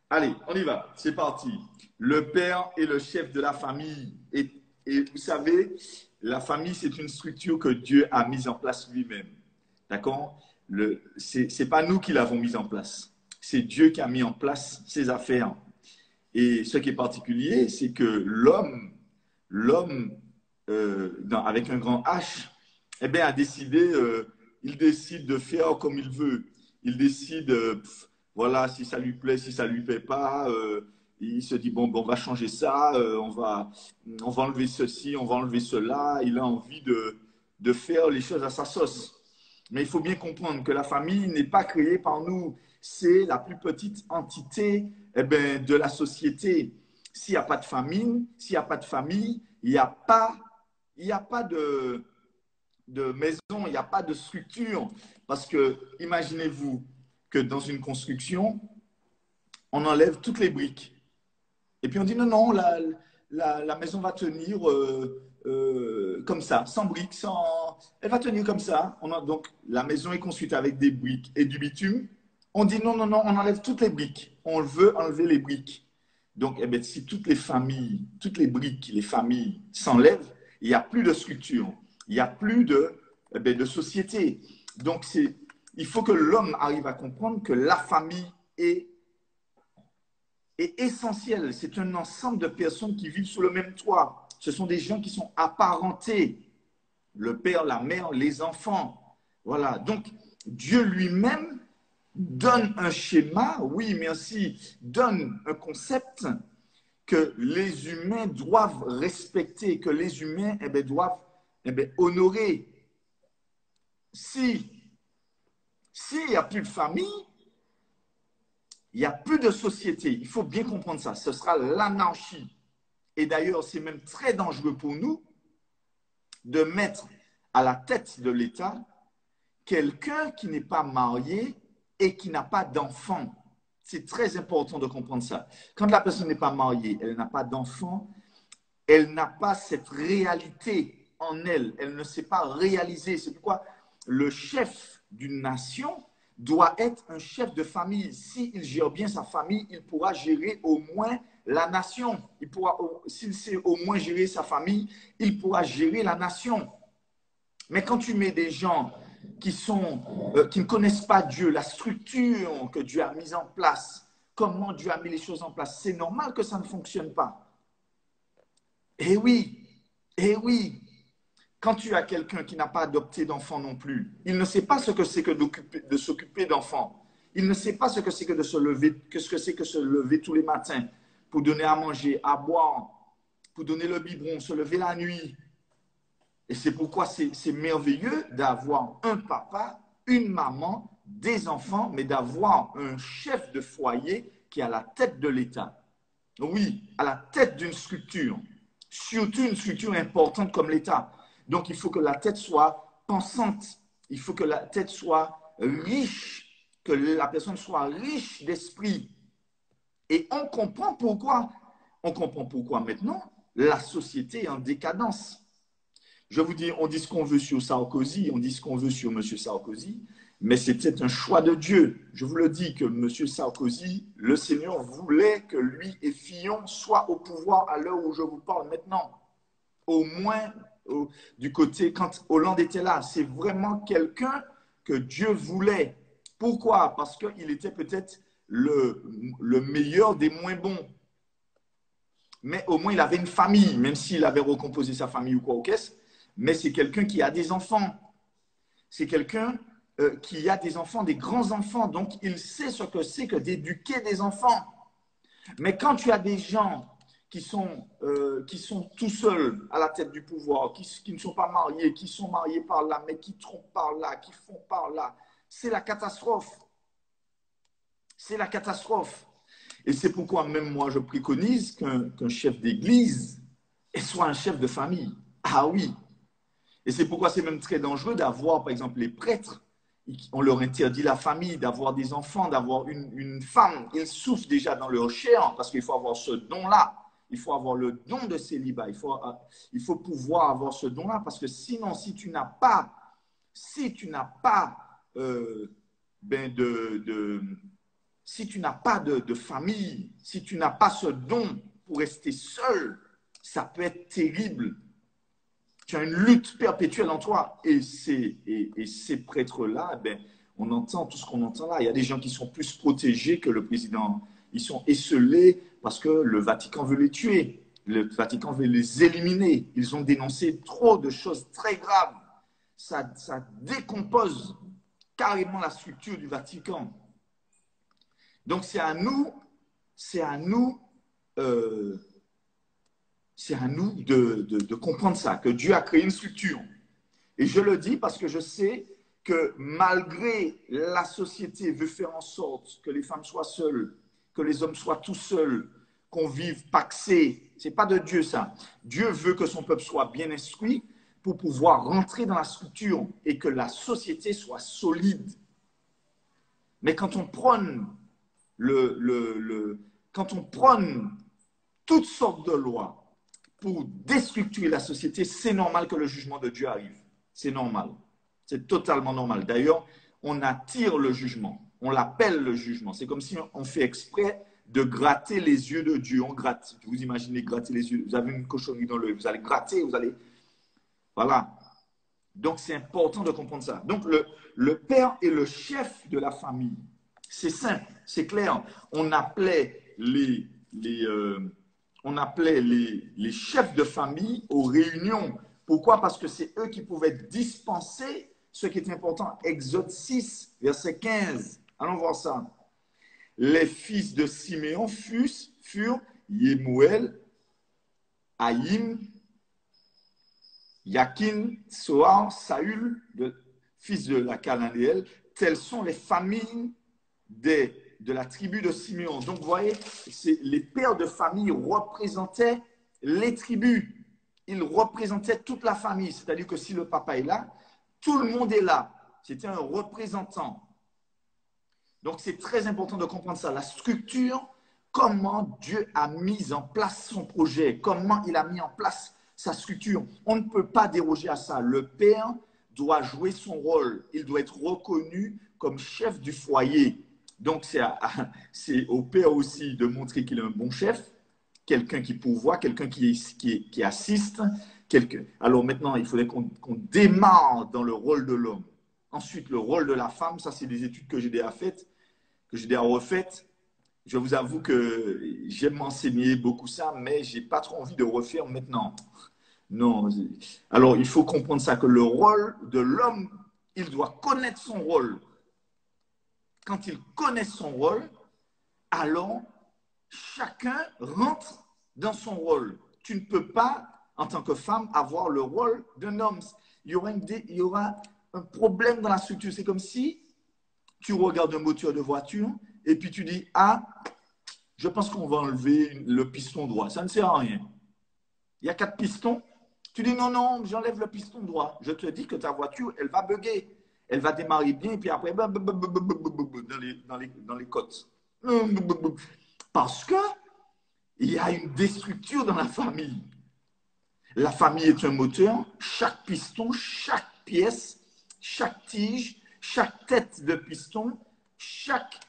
Allez, on y va. C'est parti. Le père est le chef de la famille. Et vous savez, la famille, c'est une structure que Dieu a mise en place lui-même. D'accord? C'est pas nous qui l'avons mise en place. C'est Dieu qui a mis en place ces affaires. Et ce qui est particulier, c'est que l'homme avec un grand H, eh bien, a décidé, il décide de faire comme il veut. Il décide, voilà, si ça lui plaît, si ça lui plaît pas. Il se dit, bon, on va changer ça, on va enlever ceci, on va enlever cela. Il a envie de faire les choses à sa sauce. Mais il faut bien comprendre que la famille n'est pas créée par nous. C'est la plus petite entité de la société. S'il n'y a pas de famille, s'il n'y a pas de famille, il n'y a pas de maison, il n'y a pas de structure. Parce que imaginez-vous que dans une construction, on enlève toutes les briques. Et puis on dit non, non, la maison va tenir comme ça, sans briques, elle va tenir comme ça. Donc la maison est construite avec des briques et du bitume. On dit non, non, non, on enlève toutes les briques. On veut enlever les briques. Donc, si toutes les familles, toutes les briques, les familles s'enlèvent, il n'y a plus de structure, il n'y a plus de société. Donc, il faut que l'homme arrive à comprendre que la famille est essentielle. C'est un ensemble de personnes qui vivent sous le même toit. Ce sont des gens qui sont apparentés. Le père, la mère, les enfants. Voilà. Donc, Dieu lui-même donne un schéma, oui, merci, donne un concept que les humains doivent respecter, que les humains doivent honorer. S'il n'y a plus de famille, il n'y a plus de société. Il faut bien comprendre ça. Ce sera l'anarchie. Et d'ailleurs, c'est même très dangereux pour nous de mettre à la tête de l'État quelqu'un qui n'est pas marié et qui n'a pas d'enfant. C'est très important de comprendre ça. Quand la personne n'est pas mariée, elle n'a pas d'enfant, elle n'a pas cette réalité en elle. Elle ne sait pas réaliser. C'est pourquoi le chef d'une nation doit être un chef de famille. S'il gère bien sa famille, il pourra gérer au moins la nation. S'il sait au moins gérer sa famille, il pourra gérer la nation. Mais quand tu mets des gens qui ne connaissent pas Dieu, la structure que Dieu a mise en place, comment Dieu a mis les choses en place, c'est normal que ça ne fonctionne pas. Eh oui, eh oui. Quand tu as quelqu'un qui n'a pas adopté d'enfant non plus, il ne sait pas ce que c'est que de s'occuper d'enfants. Il ne sait pas ce que c'est que de se lever, ce que c'est que se lever tous les matins pour donner à manger, à boire, pour donner le biberon, se lever la nuit. Et c'est pourquoi c'est merveilleux d'avoir un papa, une maman, des enfants, mais d'avoir un chef de foyer qui est à la tête de l'État. Oui, à la tête d'une structure, surtout une structure importante comme l'État. Donc, il faut que la tête soit pensante, il faut que la tête soit riche, que la personne soit riche d'esprit. Et on comprend pourquoi. On comprend pourquoi maintenant la société est en décadence. Je vous dis, on dit ce qu'on veut sur Sarkozy, on dit ce qu'on veut sur M. Sarkozy, mais c'était un choix de Dieu. Je vous le dis que M. Sarkozy, le Seigneur voulait que lui et Fillon soient au pouvoir à l'heure où je vous parle maintenant. Au moins du côté, quand Hollande était là, c'est vraiment quelqu'un que Dieu voulait. Pourquoi? Parce qu'il était peut-être le meilleur des moins bons. Mais au moins, il avait une famille, même s'il avait recomposé sa famille ou quoi au caisse. Mais c'est quelqu'un qui a des enfants. C'est quelqu'un qui a des enfants, des grands-enfants. Donc, il sait ce que c'est que d'éduquer des enfants. Mais quand tu as des gens qui sont tout seuls à la tête du pouvoir, qui ne sont pas mariés, qui sont mariés par là, mais qui trompent par là, qui font par là, c'est la catastrophe. C'est la catastrophe. Et c'est pourquoi même moi, je préconise qu'un chef d'église soit un chef de famille. Ah oui. Et c'est pourquoi c'est même très dangereux d'avoir, par exemple, les prêtres. On leur interdit la famille, d'avoir des enfants, d'avoir une femme. Ils souffrent déjà dans leur chair parce qu'il faut avoir ce don-là. Il faut avoir le don de célibat. Il faut pouvoir avoir ce don-là parce que sinon, si tu n'as pas si tu n'as pas de famille, si tu n'as pas ce don pour rester seul, ça peut être terrible. Tu as une lutte perpétuelle en toi. Et ces prêtres-là, ben, on entend tout ce qu'on entend là. Il y a des gens qui sont plus protégés que le président. Ils sont esseulés parce que le Vatican veut les tuer. Le Vatican veut les éliminer. Ils ont dénoncé trop de choses très graves. Ça décompose carrément la structure du Vatican. Donc c'est à nous de comprendre ça, que Dieu a créé une structure. Et je le dis parce que je sais que malgré la société veut faire en sorte que les femmes soient seules, que les hommes soient tout seuls, qu'on vive paxé, ce n'est pas de Dieu ça. Dieu veut que son peuple soit bien instruit pour pouvoir rentrer dans la structure et que la société soit solide. Mais quand on prône quand on prône toutes sortes de lois pour déstructurer la société, c'est normal que le jugement de Dieu arrive. C'est normal. C'est totalement normal. D'ailleurs, on attire le jugement. On l'appelle le jugement. C'est comme si on fait exprès de gratter les yeux de Dieu. On gratte. Vous imaginez gratter les yeux. Vous avez une cochonnerie dans l'œil. Vous allez gratter, vous allez... Voilà. Donc, c'est important de comprendre ça. Donc, le père est le chef de la famille. C'est simple, c'est clair. On appelait les chefs de famille aux réunions. Pourquoi? Parce que c'est eux qui pouvaient dispenser ce qui est important. Exode 6, verset 15. Allons voir ça. Les fils de Siméon furent Yemuel, Haïm, Yakin, Soar, Saül, fils de la Cananéelle. Telles sont les familles de la tribu de Siméon. Donc, vous voyez, les pères de famille représentaient les tribus. Ils représentaient toute la famille. C'est-à-dire que si le papa est là, tout le monde est là. C'était un représentant. Donc, c'est très important de comprendre ça. La structure, comment Dieu a mis en place son projet, comment il a mis en place sa structure. On ne peut pas déroger à ça. Le père doit jouer son rôle. Il doit être reconnu comme chef du foyer. Donc, c'est au père aussi de montrer qu'il est un bon chef, quelqu'un qui pourvoit, quelqu'un qui assiste. Alors maintenant, il faudrait qu'on démarre dans le rôle de l'homme. Ensuite, le rôle de la femme, ça, c'est des études que j'ai déjà faites, que j'ai déjà refaites. Je vous avoue que j'aime m'enseigner beaucoup ça, mais je n'ai pas trop envie de refaire maintenant. Non. Alors, il faut comprendre ça, que le rôle de l'homme, il doit connaître son rôle. Quand il connaît son rôle, alors chacun rentre dans son rôle. Tu ne peux pas, en tant que femme, avoir le rôle d'un homme. Il y aura un problème dans la structure. C'est comme si tu regardes un moteur de voiture et puis tu dis, ah, je pense qu'on va enlever le piston droit. Ça ne sert à rien. Il y a 4 pistons. Tu dis, non, non, j'enlève le piston droit. Je te dis que ta voiture, elle va bugger. Elle va démarrer bien et puis après, dans les côtes. Parce qu'il y a une déstructure dans la famille. La famille est un moteur. Chaque piston, chaque pièce, chaque tige, chaque tête de piston, chaque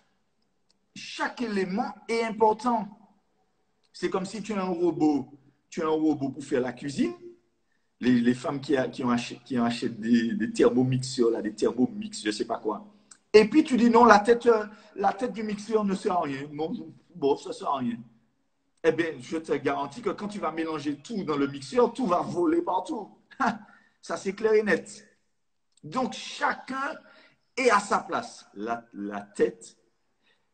élément est important. C'est comme si tu as un robot. Tu as un robot pour faire la cuisine. Les femmes qui achètent des thermomixeurs, là, des thermomix, je ne sais pas quoi. Et puis tu dis non, la tête du mixeur ne sert à rien. Bon, ça ne sert à rien. Eh bien, je te garantis que quand tu vas mélanger tout dans le mixeur, tout va voler partout. Ça, c'est clair et net. Donc, chacun est à sa place. La tête,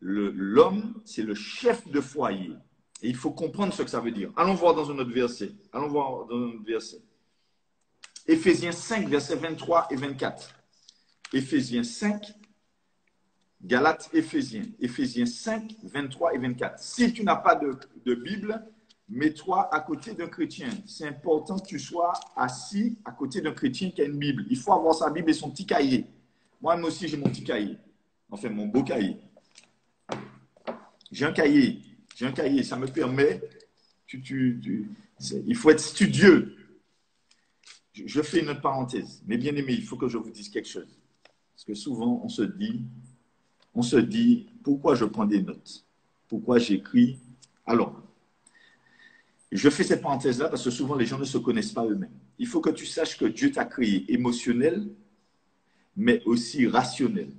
l'homme, c'est le chef de foyer. Et il faut comprendre ce que ça veut dire. Allons voir dans un autre verset. Éphésiens 5, versets 23 et 24. Éphésiens 5, Galates, Éphésiens 5, 23 et 24. Si tu n'as pas de Bible, mets-toi à côté d'un chrétien. C'est important que tu sois assis à côté d'un chrétien qui a une Bible. Il faut avoir sa Bible et son petit cahier. Moi aussi, j'ai mon petit cahier. Enfin, mon beau cahier. J'ai un cahier, ça me permet, il faut être studieux. Je fais une autre parenthèse, mais bien aimé, il faut que je vous dise quelque chose. Parce que souvent, on se dit, on se dit, pourquoi je prends des notes? Pourquoi j'écris? Alors, je fais cette parenthèse-là parce que souvent les gens ne se connaissent pas eux-mêmes. Il faut que tu saches que Dieu t'a créé émotionnel, mais aussi rationnel.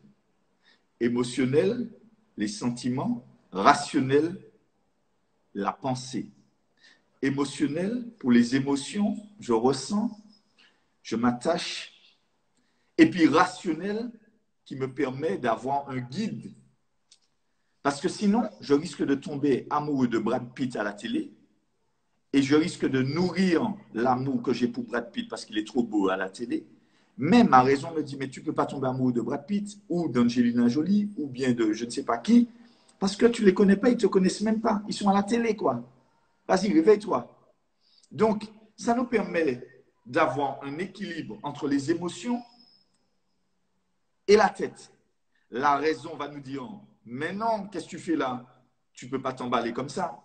Émotionnel, les sentiments, rationnel, la pensée. Émotionnel, pour les émotions, je ressens, je m'attache. Et puis rationnel, qui me permet d'avoir un guide. Parce que sinon, je risque de tomber amoureux de Brad Pitt à la télé et je risque de nourrir l'amour que j'ai pour Brad Pitt parce qu'il est trop beau à la télé. Mais ma raison me dit, mais tu ne peux pas tomber amoureux de Brad Pitt ou d'Angelina Jolie ou bien de je ne sais pas qui parce que tu ne les connais pas, ils ne te connaissent même pas. Ils sont à la télé, quoi. Vas-y, réveille-toi. Donc, ça nous permet d'avoir un équilibre entre les émotions et la tête. La raison va nous dire, mais non, qu'est-ce que tu fais là? Tu ne peux pas t'emballer comme ça.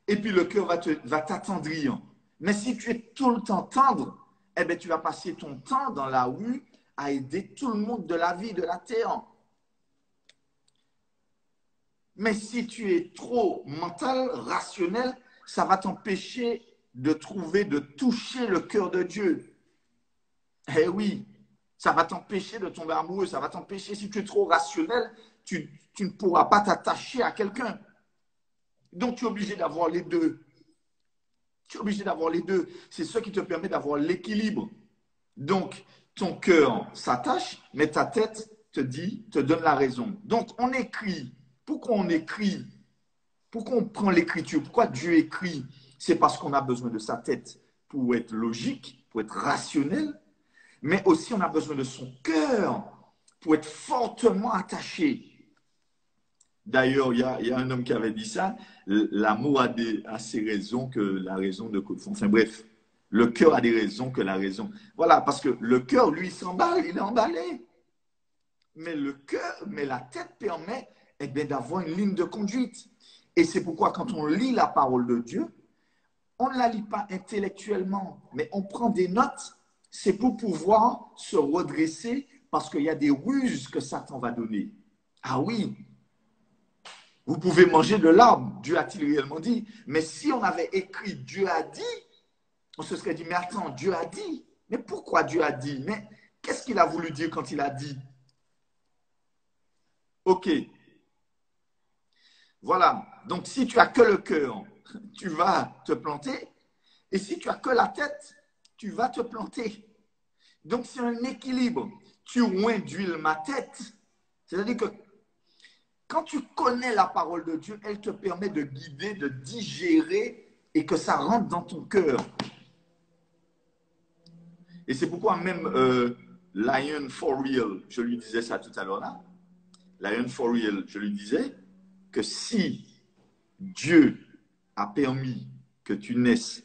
Et puis le cœur va t'attendrir. Mais si tu es tout le temps tendre, eh bien, tu vas passer ton temps dans la rue à aider tout le monde de la vie, de la terre. Mais si tu es trop mental, rationnel, ça va t'empêcher de trouver, de toucher le cœur de Dieu. Eh oui, ça va t'empêcher de tomber amoureux, ça va t'empêcher, si tu es trop rationnel, tu ne pourras pas t'attacher à quelqu'un. Donc, tu es obligé d'avoir les deux. Tu es obligé d'avoir les deux. C'est ce qui te permet d'avoir l'équilibre. Donc, ton cœur s'attache, mais ta tête te dit, te donne la raison. Donc, on écrit. Pourquoi on écrit? Pourquoi on prend l'écriture? Pourquoi Dieu écrit? C'est parce qu'on a besoin de sa tête pour être logique, pour être rationnel, mais aussi on a besoin de son cœur pour être fortement attaché. D'ailleurs, il y a un homme qui avait dit ça, l'amour a ses raisons que la raison ne... Enfin bref, le cœur a des raisons que la raison. Voilà, parce que le cœur, lui, il s'emballe, il est emballé. Mais le cœur, mais la tête permet eh bien, d'avoir une ligne de conduite. Et c'est pourquoi quand on lit la parole de Dieu, on ne la lit pas intellectuellement, mais on prend des notes. C'est pour pouvoir se redresser parce qu'il y a des ruses que Satan va donner. Ah oui, vous pouvez manger de l'arbre, Dieu a-t-il réellement dit. Mais si on avait écrit Dieu a dit, on se serait dit, mais attends, Dieu a dit. Mais pourquoi Dieu a dit? Mais qu'est-ce qu'il a voulu dire quand il a dit? Ok. Voilà. Donc, si tu as que le cœur, tu vas te planter. Et si tu as que la tête, tu vas te planter. Donc, c'est un équilibre. Tu oins d'huile ma tête. C'est-à-dire que quand tu connais la parole de Dieu, elle te permet de guider, de digérer et que ça rentre dans ton cœur. Et c'est pourquoi même Lion for Real, je lui disais ça tout à l'heure là, Lion for Real, je lui disais que si Dieu a permis que tu naisses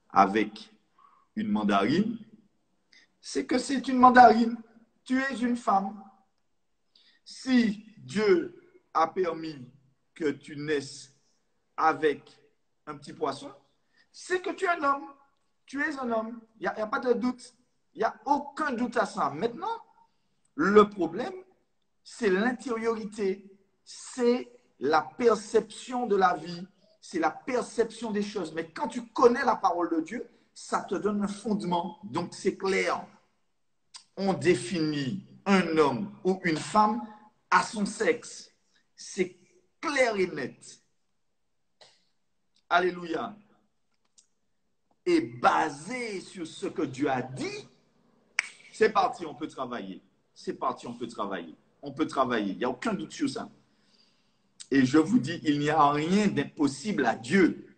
avec une mandarine, c'est que c'est une mandarine. Tu es une femme. Si Dieu a permis que tu naisses avec un petit poisson, c'est que tu es un homme. Tu es un homme. Il n'y a pas de doute. Il n'y a aucun doute à ça. Maintenant, le problème, c'est l'intériorité. C'est la perception de la vie. C'est la perception des choses. Mais quand tu connais la parole de Dieu, ça te donne un fondement. Donc, c'est clair. On définit un homme ou une femme à son sexe. C'est clair et net. Alléluia. Et basé sur ce que Dieu a dit, c'est parti, on peut travailler. C'est parti, on peut travailler. On peut travailler. Il n'y a aucun doute sur ça. Et je vous dis, il n'y a rien d'impossible à Dieu.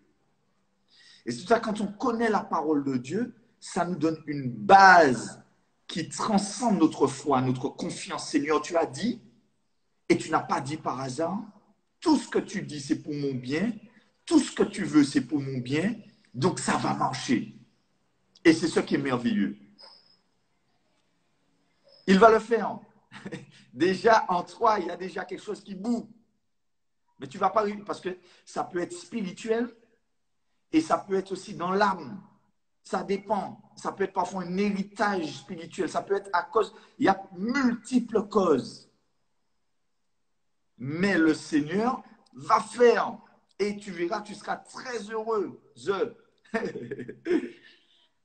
Et c'est pour ça, quand on connaît la parole de Dieu, ça nous donne une base qui transcende notre foi, notre confiance. Seigneur, tu as dit, et tu n'as pas dit par hasard. Tout ce que tu dis, c'est pour mon bien. Tout ce que tu veux, c'est pour mon bien. Donc, ça va marcher. Et c'est ce qui est merveilleux. Il va le faire. Déjà, en toi, il y a déjà quelque chose qui boue. Mais tu ne vas pas... Parce que ça peut être spirituel et ça peut être aussi dans l'âme. Ça dépend. Ça peut être parfois un héritage spirituel. Ça peut être à cause... Il y a multiples causes. Mais le Seigneur va faire. Et tu verras, tu seras très heureux.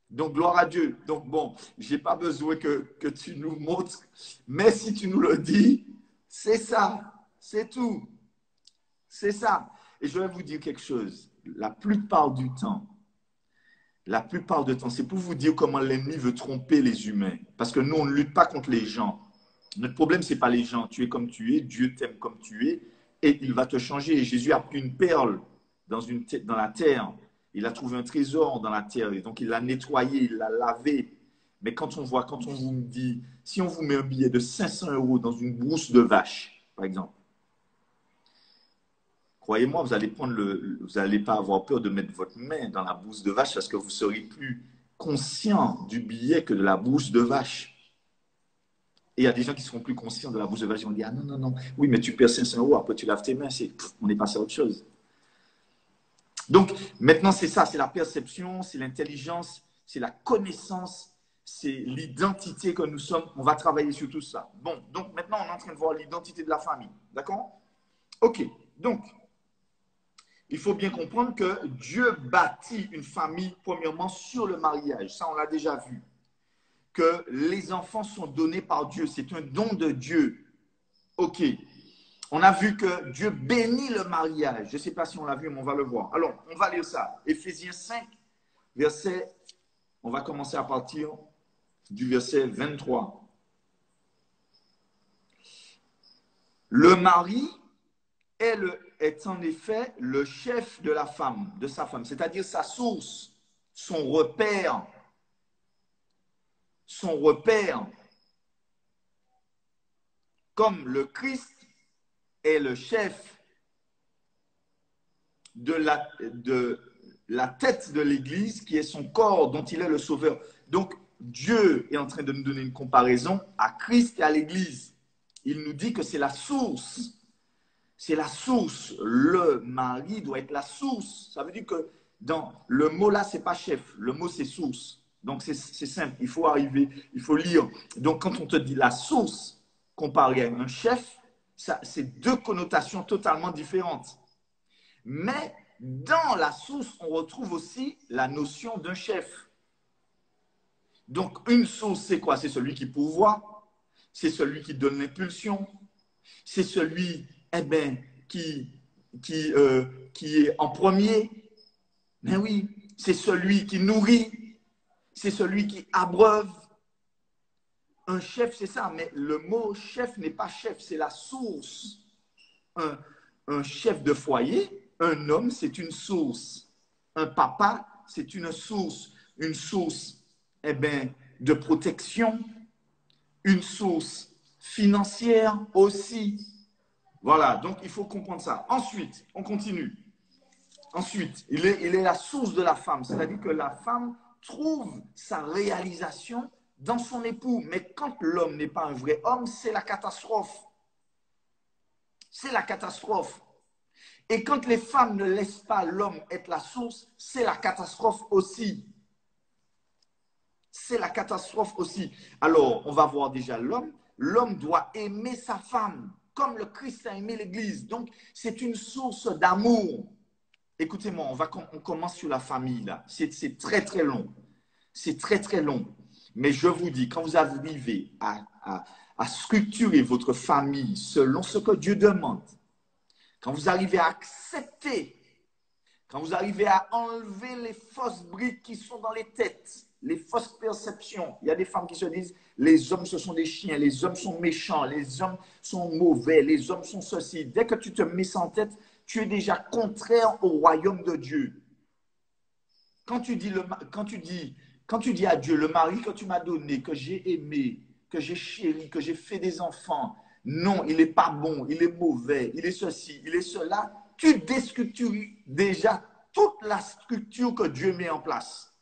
Donc, gloire à Dieu. Donc, bon, je n'ai pas besoin que tu nous montres. Mais si tu nous le dis, c'est ça. C'est tout. C'est ça. Et je vais vous dire quelque chose. La plupart du temps, c'est pour vous dire comment l'ennemi veut tromper les humains. Parce que nous, on ne lutte pas contre les gens. Notre problème, ce n'est pas les gens. Tu es comme tu es, Dieu t'aime comme tu es, et il va te changer. Et Jésus a pris une perle dans la terre. Il a trouvé un trésor dans la terre. Et donc, il l'a nettoyé, il l'a lavé. Mais quand on vous me dit, si on vous met un billet de 500 € dans une brousse de vache, par exemple, croyez-moi, vous n'allez pas avoir peur de mettre votre main dans la bourse de vache parce que vous serez plus conscient du billet que de la bourse de vache. Et il y a des gens qui seront plus conscients de la bourse de vache. Ils vont dire, ah non, non, non, oui, mais tu perds 500 €, après tu laves tes mains, on est passé à autre chose. Donc, maintenant, c'est ça, c'est la perception, c'est l'intelligence, c'est la connaissance, c'est l'identité que nous sommes. On va travailler sur tout ça. Bon, donc maintenant, on est en train de voir l'identité de la famille. D'accord? OK, donc, il faut bien comprendre que Dieu bâtit une famille, premièrement, sur le mariage. Ça, on l'a déjà vu. Que les enfants sont donnés par Dieu. C'est un don de Dieu. OK. On a vu que Dieu bénit le mariage. Je ne sais pas si on l'a vu, mais on va le voir. Alors, on va lire ça. Éphésiens 5, verset, on va commencer à partir du verset 23. Le mari est en effet le chef de la femme, de sa femme, c'est-à-dire sa source, son repère. Son repère. Comme le Christ est le chef de la tête de l'Église, qui est son corps, dont il est le sauveur. Donc, Dieu est en train de nous donner une comparaison à Christ et à l'Église. Il nous dit que c'est la source. C'est la source. Le mari doit être la source. Ça veut dire que dans le mot là, ce n'est pas chef. Le mot, c'est source. Donc, c'est simple. Il faut lire. Donc, quand on te dit la source comparée à un chef, c'est deux connotations totalement différentes. Mais dans la source, on retrouve aussi la notion d'un chef. Donc, une source, c'est quoi? C'est celui qui pourvoit, c'est celui qui donne l'impulsion, c'est celui qui est en premier. Mais oui, c'est celui qui nourrit, c'est celui qui abreuve. Un chef, c'est ça, mais le mot chef n'est pas chef, c'est la source. Un chef de foyer, un homme, c'est une source. Un papa, c'est une source de protection, une source financière aussi. Voilà, donc il faut comprendre ça. Ensuite, on continue. Ensuite, il est la source de la femme, c'est-à-dire que la femme trouve sa réalisation dans son époux. Mais quand l'homme n'est pas un vrai homme, c'est la catastrophe. C'est la catastrophe. Et quand les femmes ne laissent pas l'homme être la source, c'est la catastrophe aussi. C'est la catastrophe aussi. Alors, on va voir déjà l'homme. L'homme doit aimer sa femme, comme le Christ a aimé l'Église. Donc, c'est une source d'amour. Écoutez-moi, on commence sur la famille, là. C'est très, très long. C'est très, très long. Mais je vous dis, quand vous arrivez à structurer votre famille selon ce que Dieu demande, quand vous arrivez à accepter, quand vous arrivez à enlever les fausses briques qui sont dans les têtes, les fausses perceptions. Il y a des femmes qui se disent, les hommes, ce sont des chiens, les hommes sont méchants, les hommes sont mauvais, les hommes sont ceci. Dès que tu te mets ça en tête, tu es déjà contraire au royaume de Dieu. Quand tu dis à Dieu, le mari que tu m'as donné, que j'ai aimé, que j'ai chéri, que j'ai fait des enfants, non, il n'est pas bon, il est mauvais, il est ceci, il est cela, tu déstructures déjà toute la structure que Dieu met en place.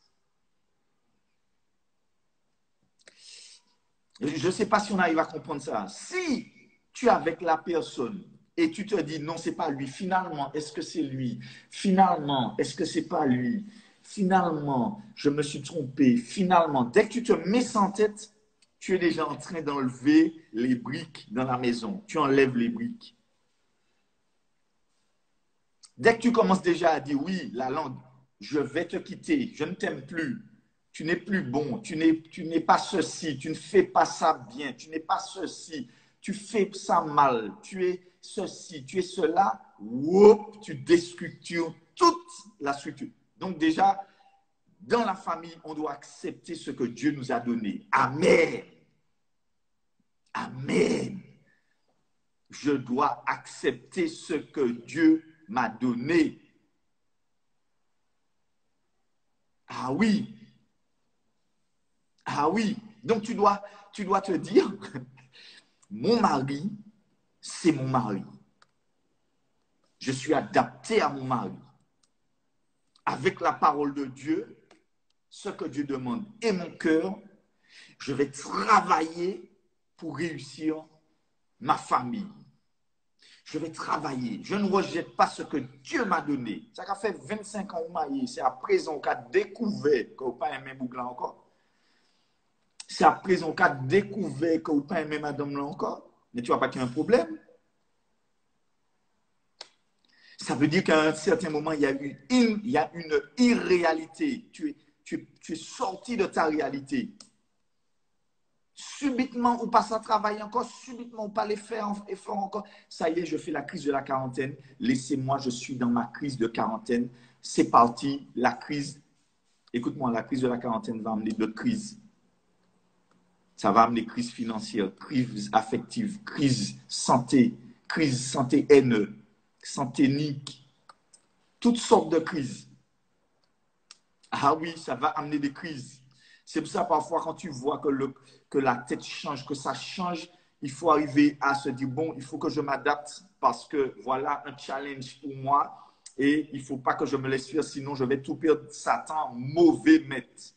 Je ne sais pas si on arrive à comprendre ça. Si tu es avec la personne et tu te dis non, ce n'est pas lui, finalement, est-ce que c'est lui? Finalement, est-ce que ce n'est pas lui? Finalement, je me suis trompé. Finalement, dès que tu te mets ça en tête, tu es déjà en train d'enlever les briques dans la maison. Tu enlèves les briques. Dès que tu commences déjà à dire oui, la langue, je vais te quitter, je ne t'aime plus, tu n'es plus bon, tu n'es pas ceci, tu ne fais pas ça bien, tu n'es pas ceci, tu fais ça mal, tu es ceci, tu es cela, whoop, tu déstructures toute la structure. Donc déjà, dans la famille, on doit accepter ce que Dieu nous a donné. Amen. Amen. Je dois accepter ce que Dieu m'a donné. Ah oui. Ah oui. Donc tu dois te dire, mon mari, c'est mon mari. Je suis adapté à mon mari. Avec la parole de Dieu, ce que Dieu demande et mon cœur, je vais travailler pour réussir ma famille. Je vais travailler. Je ne rejette pas ce que Dieu m'a donné. Ça a fait 25 ans au marié. C'est à présent qu'on a découvert que vous pas aimé Bougla encore. C'est à présent qu'on a découvert que vous pas aimé Madame là encore. Mais tu vois pas qu'il y a un problème. Ça veut dire qu'à un certain moment, il y a une irréalité. Tu es sorti de ta réalité. Subitement, on passe à travailler encore, subitement, on pas les faire effort encore. Ça y est, je fais la crise de la quarantaine. Laissez-moi, je suis dans ma crise de quarantaine. C'est parti, la crise. Écoute-moi, la crise de la quarantaine va amener d'autres crises. Ça va amener crise financière, crise affective, crise santé haineux, santé nique, toutes sortes de crises. Ah oui, ça va amener des crises. C'est pour ça, parfois, quand tu vois que la tête change, que ça change, il faut arriver à se dire, bon, il faut que je m'adapte parce que voilà un challenge pour moi et il ne faut pas que je me laisse faire, sinon je vais tout perdre. Satan, mauvais maître.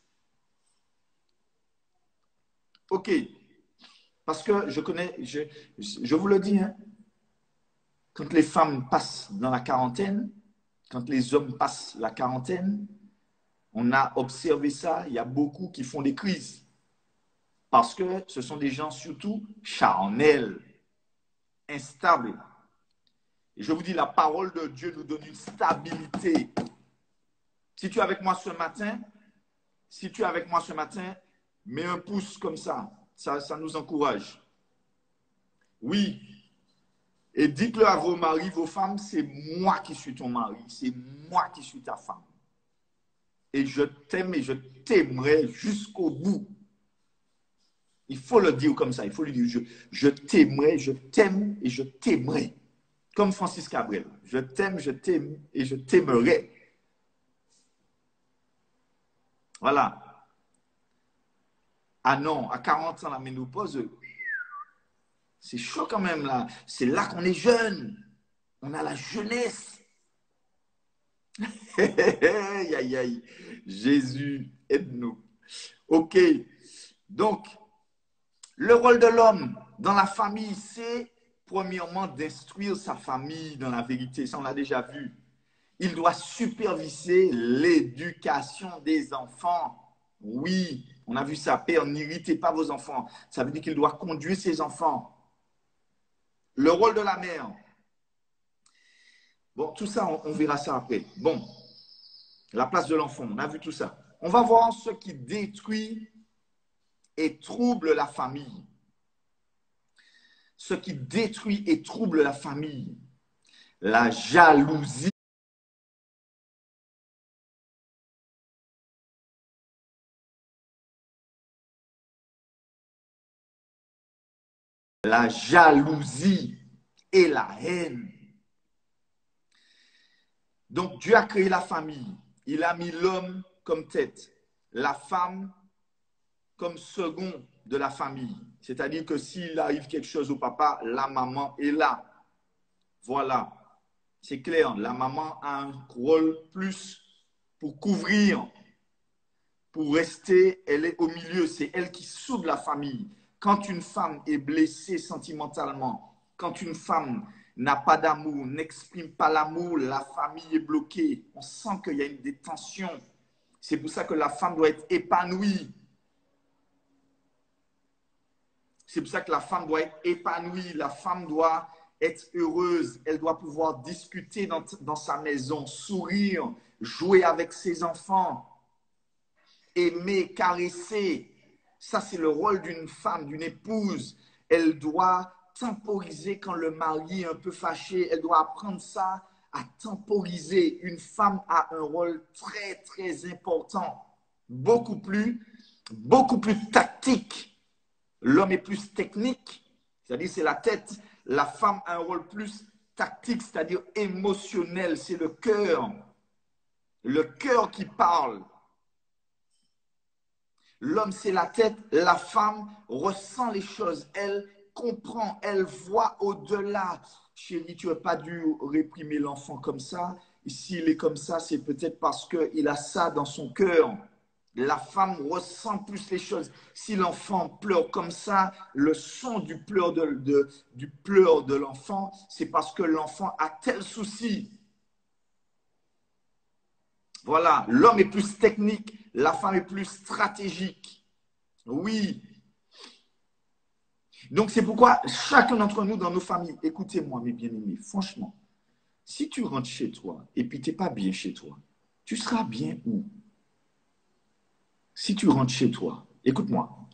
OK. Parce que je connais, je vous le dis, hein, quand les femmes passent dans la quarantaine, quand les hommes passent la quarantaine, on a observé ça, il y a beaucoup qui font des crises. Parce que ce sont des gens surtout charnels, instables. Et je vous dis, la parole de Dieu nous donne une stabilité. Si tu es avec moi ce matin, mets un pouce comme ça. Ça nous encourage. Oui. Et dites-le à vos maris, vos femmes, c'est moi qui suis ton mari, c'est moi qui suis ta femme. Et je t'aime et je t'aimerai jusqu'au bout. Il faut le dire comme ça. Il faut lui dire, je t'aimerai, je t'aime et je t'aimerai. Comme Francis Cabrel. Je t'aime et je t'aimerai. Voilà. Ah non, à 40 ans, la ménopause, c'est chaud quand même là. C'est là qu'on est jeune. On a la jeunesse. Aïe, aïe, aïe. Jésus, aide-nous. OK. Donc, le rôle de l'homme dans la famille, c'est premièrement d'instruire sa famille dans la vérité. Ça, on l'a déjà vu. Il doit superviser l'éducation des enfants. Oui, on a vu ça. Père, n'irritez pas vos enfants. Ça veut dire qu'il doit conduire ses enfants. Le rôle de la mère. Bon, tout ça, on verra ça après. Bon, la place de l'enfant, on a vu tout ça. On va voir ce qui détruit et trouble la famille. Ce qui détruit et trouble la famille. La jalousie. La jalousie et la haine. Donc, Dieu a créé la famille. Il a mis l'homme comme tête, la femme comme second de la famille. C'est-à-dire que s'il arrive quelque chose au papa, la maman est là. Voilà. C'est clair. La maman a un rôle plus pour couvrir, pour rester. Elle est au milieu. C'est elle qui soude la famille. Quand une femme est blessée sentimentalement, quand une femme n'a pas d'amour, n'exprime pas l'amour, la famille est bloquée. On sent qu'il y a des tensions. C'est pour ça que la femme doit être épanouie. C'est pour ça que la femme doit être épanouie. La femme doit être heureuse, elle doit pouvoir discuter dans sa maison, sourire, jouer avec ses enfants, aimer, caresser. Ça, c'est le rôle d'une femme, d'une épouse. Elle doit temporiser quand le mari est un peu fâché. Elle doit apprendre ça, à temporiser. Une femme a un rôle très, très important. Beaucoup plus tactique. L'homme est plus technique, c'est-à-dire c'est la tête. La femme a un rôle plus tactique, c'est-à-dire émotionnel. C'est le cœur qui parle. L'homme, c'est la tête. La femme ressent les choses. Elle comprend, elle voit au-delà. Chérie, tu n'as pas dû réprimer l'enfant comme ça. S'il est comme ça, c'est peut-être parce qu'il a ça dans son cœur. La femme ressent plus les choses. Si l'enfant pleure comme ça, le son du pleur de l'enfant, c'est parce que l'enfant a tel souci. Voilà, l'homme est plus technique, la femme est plus stratégique. Oui. Donc c'est pourquoi chacun d'entre nous dans nos familles, écoutez-moi mes bien-aimés, franchement, si tu rentres chez toi et puis tu n'es pas bien chez toi, tu seras bien où? Si tu rentres chez toi, écoute-moi,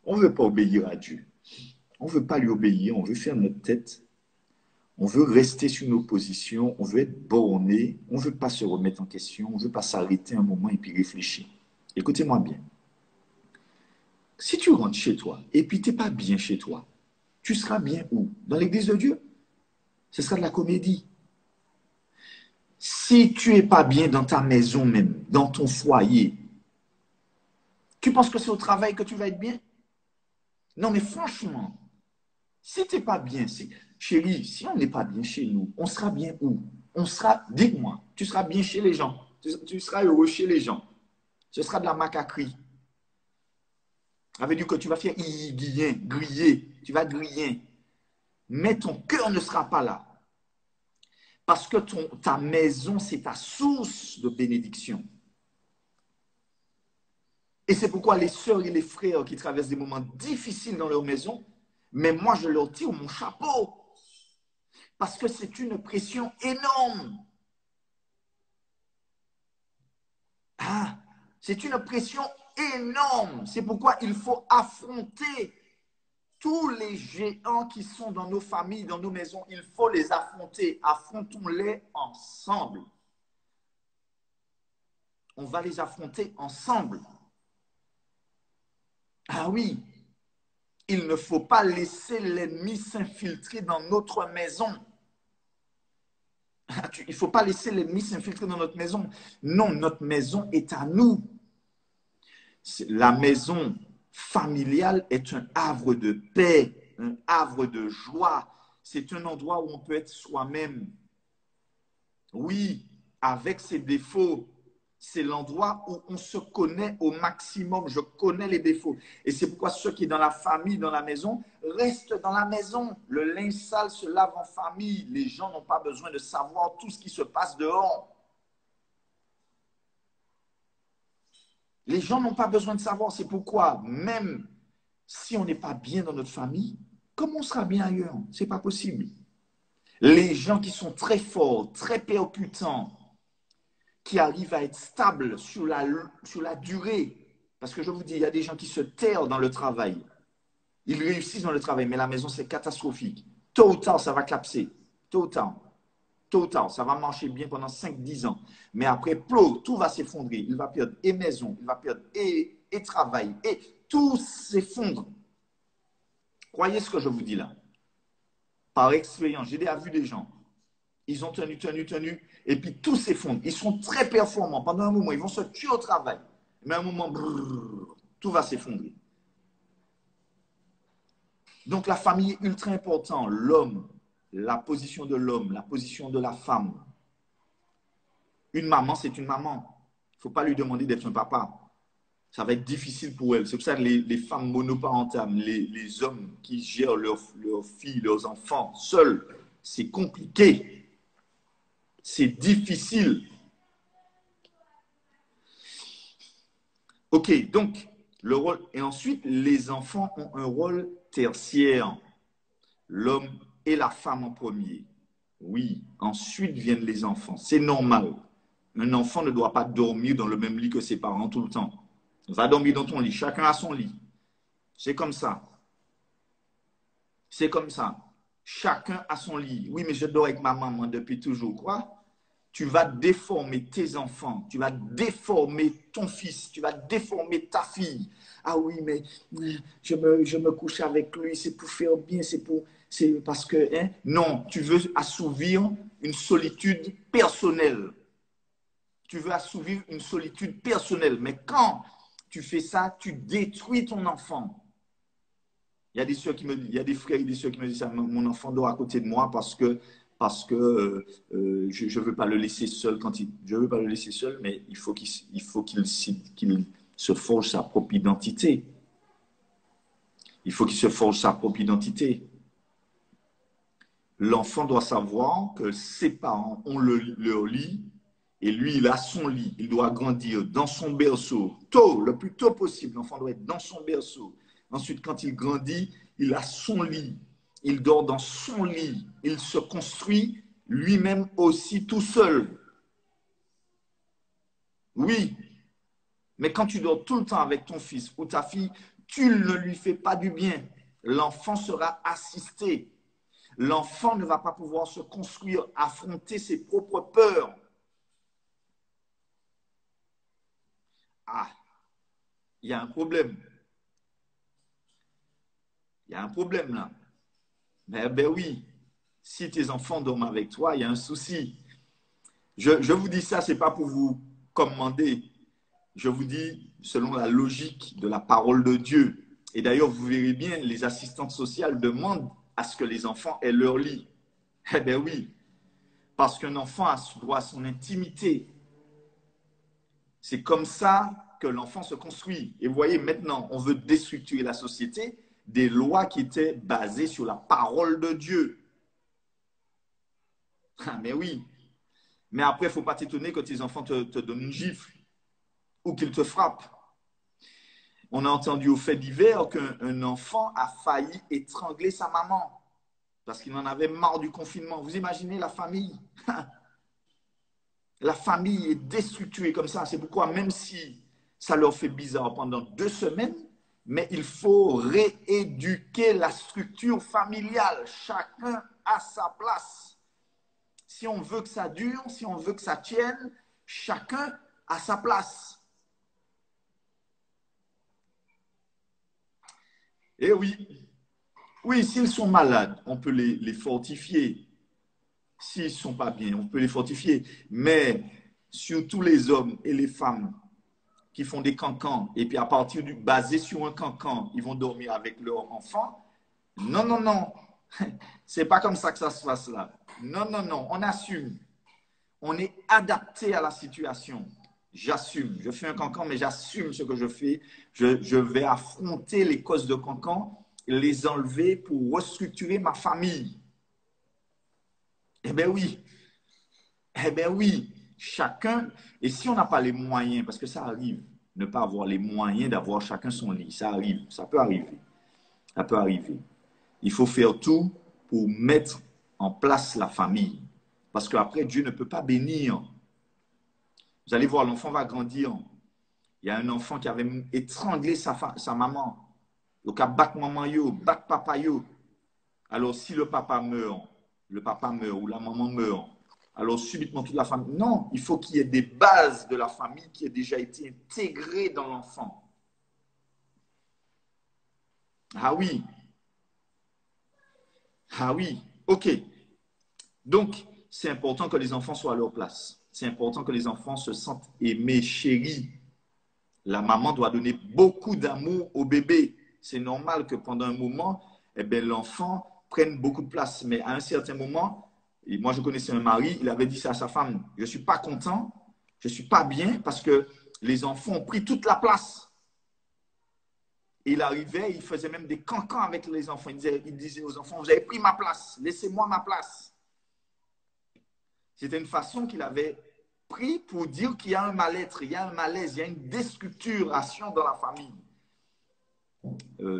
on ne veut pas obéir à Dieu. On ne veut pas lui obéir, on veut faire notre tête. On veut rester sur nos positions, on veut être borné, on ne veut pas se remettre en question, on ne veut pas s'arrêter un moment et puis réfléchir. Écoutez-moi bien. Si tu rentres chez toi et puis tu n'es pas bien chez toi, tu seras bien où? Dans l'église de Dieu? Ce sera de la comédie. Si tu n'es pas bien dans ta maison même, dans ton foyer, tu penses que c'est au travail que tu vas être bien? Non, mais franchement, si tu n'es pas bien, chérie, si on n'est pas bien chez nous, on sera bien où? On sera, dites-moi, tu seras bien chez les gens. Tu seras heureux chez les gens. Ce sera de la macaquerie. Ça veut dire que tu vas faire griller. Tu vas griller. Mais ton cœur ne sera pas là. Parce que ta maison, c'est ta source de bénédiction. Et c'est pourquoi les sœurs et les frères qui traversent des moments difficiles dans leur maison, mais moi, je leur tire mon chapeau. Parce que c'est une pression énorme. Ah, c'est une pression énorme. C'est pourquoi il faut affronter tous les géants qui sont dans nos familles, dans nos maisons. Il faut les affronter. Affrontons-les ensemble. On va les affronter ensemble. Ah oui, il ne faut pas laisser l'ennemi s'infiltrer dans notre maison. Il ne faut pas laisser l'ennemi s'infiltrer dans notre maison. Non, notre maison est à nous. La maison familiale est un havre de paix, un havre de joie. C'est un endroit où on peut être soi-même. Oui, avec ses défauts. C'est l'endroit où on se connaît au maximum. Je connais les défauts. Et c'est pourquoi ceux qui sont dans la famille, dans la maison, restent dans la maison. Le linge sale se lave en famille. Les gens n'ont pas besoin de savoir tout ce qui se passe dehors. Les gens n'ont pas besoin de savoir. C'est pourquoi, même si on n'est pas bien dans notre famille, comment on sera bien ailleurs? Ce n'est pas possible. Les gens qui sont très forts, très percutants, qui arrivent à être stables sur la durée. Parce que je vous dis, il y a des gens qui se terrent dans le travail. Ils réussissent dans le travail, mais la maison, c'est catastrophique. Tôt ou tard, ça va clapser. Tôt ou tard. Tôt ou tard, ça va marcher bien pendant 5-10 ans. Mais après, plot, tout va s'effondrer. Il va perdre et maison, il va perdre et travail, et tout s'effondre. Croyez ce que je vous dis là. Par expérience, j'ai déjà vu des gens. Ils ont tenu, et puis tout s'effondre. Ils sont très performants. Pendant un moment, ils vont se tuer au travail. Mais à un moment, brrr, tout va s'effondrer. Donc la famille est ultra importante. L'homme, la position de l'homme, la position de la femme. Une maman, c'est une maman. Il ne faut pas lui demander d'être un papa. Ça va être difficile pour elle. C'est pour ça que les femmes monoparentales, les hommes qui gèrent leurs filles, leurs enfants seuls, c'est compliqué. C'est difficile. Ok, donc le rôle. Et ensuite, les enfants ont un rôle tertiaire. L'homme et la femme en premier. Oui, ensuite viennent les enfants. C'est normal. Un enfant ne doit pas dormir dans le même lit que ses parents tout le temps. Va dormir dans ton lit. Chacun a son lit. C'est comme ça. C'est comme ça. Chacun a son lit. Oui, mais je dors avec ma maman depuis toujours. Quoi? Tu vas déformer tes enfants. Tu vas déformer ton fils. Tu vas déformer ta fille. Ah oui, mais je me couche avec lui. C'est pour faire bien. C'est parce que... Hein? Non, tu veux assouvir une solitude personnelle. Tu veux assouvir une solitude personnelle. Mais quand tu fais ça, tu détruis ton enfant. Il y a des sœurs qui me, il y a des frères et des sœurs qui me disent ça, mon enfant dort à côté de moi parce que je veux pas le laisser seul je veux pas le laisser seul, mais il faut qu'il se forge sa propre identité. Il faut qu'il se forge sa propre identité. L'enfant doit savoir que ses parents ont leur lit et lui, il a son lit. Il doit grandir dans son berceau. Tôt, le plus tôt possible, l'enfant doit être dans son berceau. Ensuite, quand il grandit, il a son lit. Il dort dans son lit. Il se construit lui-même aussi tout seul. Oui, mais quand tu dors tout le temps avec ton fils ou ta fille, tu ne lui fais pas du bien. L'enfant sera assisté. L'enfant ne va pas pouvoir se construire, affronter ses propres peurs. Ah, il y a un problème. Il y a un problème là. Mais ben oui, si tes enfants dorment avec toi, il y a un souci. Je vous dis ça, ce n'est pas pour vous commander. Je vous dis selon la logique de la parole de Dieu. Et d'ailleurs, vous verrez bien, les assistantes sociales demandent à ce que les enfants aient leur lit. Eh bien oui, parce qu'un enfant a droit à son intimité. C'est comme ça que l'enfant se construit. Et vous voyez, maintenant, on veut déstructurer la société des lois qui étaient basées sur la parole de Dieu. Ah, mais oui. Mais après, il ne faut pas t'étonner que tes enfants te donnent une gifle ou qu'ils te frappent. On a entendu au fait divers qu'un enfant a failli étrangler sa maman parce qu'il en avait marre du confinement. Vous imaginez la famille? La famille est déstructurée comme ça. C'est pourquoi même si ça leur fait bizarre pendant 2 semaines, mais il faut rééduquer la structure familiale. Chacun a sa place. Si on veut que ça dure, si on veut que ça tienne, chacun a sa place. Et oui, s'ils sont malades, on peut les fortifier. S'ils ne sont pas bien, on peut les fortifier. Mais surtout les hommes et les femmes qui font des cancans, et puis à partir basé sur un cancan, ils vont dormir avec leur enfant. Non, non, non. C'est pas comme ça que ça se passe là. Non, non, non. On assume. On est adapté à la situation. J'assume. Je fais un cancan, mais j'assume ce que je fais. Je vais affronter les causes de cancan, les enlever pour restructurer ma famille. Eh bien oui. Eh bien oui. Chacun. Et si on n'a pas les moyens, parce que ça arrive, ne pas avoir les moyens d'avoir chacun son lit, ça arrive. Ça peut arriver. Ça peut arriver. Il faut faire tout pour mettre en place la famille. Parce qu'après, Dieu ne peut pas bénir. Vous allez voir, l'enfant va grandir. Il y a un enfant qui avait étranglé sa maman. Donc, à battre maman yo, battre papa yo. Alors, si le papa meurt ou la maman meurt, alors subitement toute la famille. Non, il faut qu'il y ait des bases de la famille qui aient déjà été intégrées dans l'enfant. Ah oui. Ah oui. OK. Donc, c'est important que les enfants soient à leur place. C'est important que les enfants se sentent aimés, chéris. La maman doit donner beaucoup d'amour au bébé. C'est normal que pendant un moment, eh bien, l'enfant prenne beaucoup de place. Mais à un certain moment, et moi je connaissais un mari, il avait dit ça à sa femme, je ne suis pas content, je ne suis pas bien parce que les enfants ont pris toute la place. Et il arrivait, il faisait même des cancans avec les enfants. Il disait aux enfants, vous avez pris ma place, laissez-moi ma place. C'était une façon qu'il avait pris pour dire qu'il y a un mal-être, il y a un malaise, il y a une déstructuration dans la famille.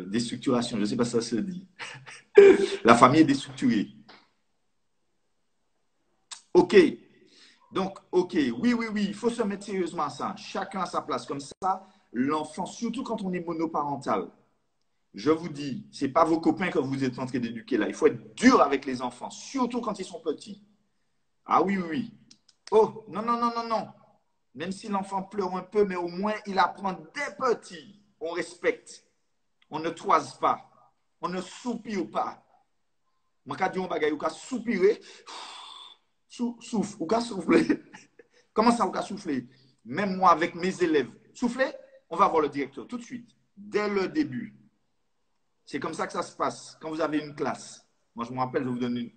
déstructuration. Je ne sais pas si ça se dit. La famille est déstructurée. OK. Donc, OK. Oui, oui, oui. Il faut se mettre sérieusement à ça. Chacun à sa place. Comme ça, l'enfant, surtout quand on est monoparental, je vous dis, ce n'est pas vos copains que vous êtes en train d'éduquer là. Il faut être dur avec les enfants, surtout quand ils sont petits. Ah oui, oui, oui. Oh, non, non, non, non, non. Même si l'enfant pleure un peu, mais au moins il apprend dès petit. On respecte. On ne toise pas. On ne soupire pas. Moi, quand je dis un bagage, on soupirer, souffle, on souffler. Comment ça, on souffler? Même moi, avec mes élèves, souffler, on va voir le directeur tout de suite, dès le début. C'est comme ça que ça se passe quand vous avez une classe. Moi, je me rappelle, je vous donne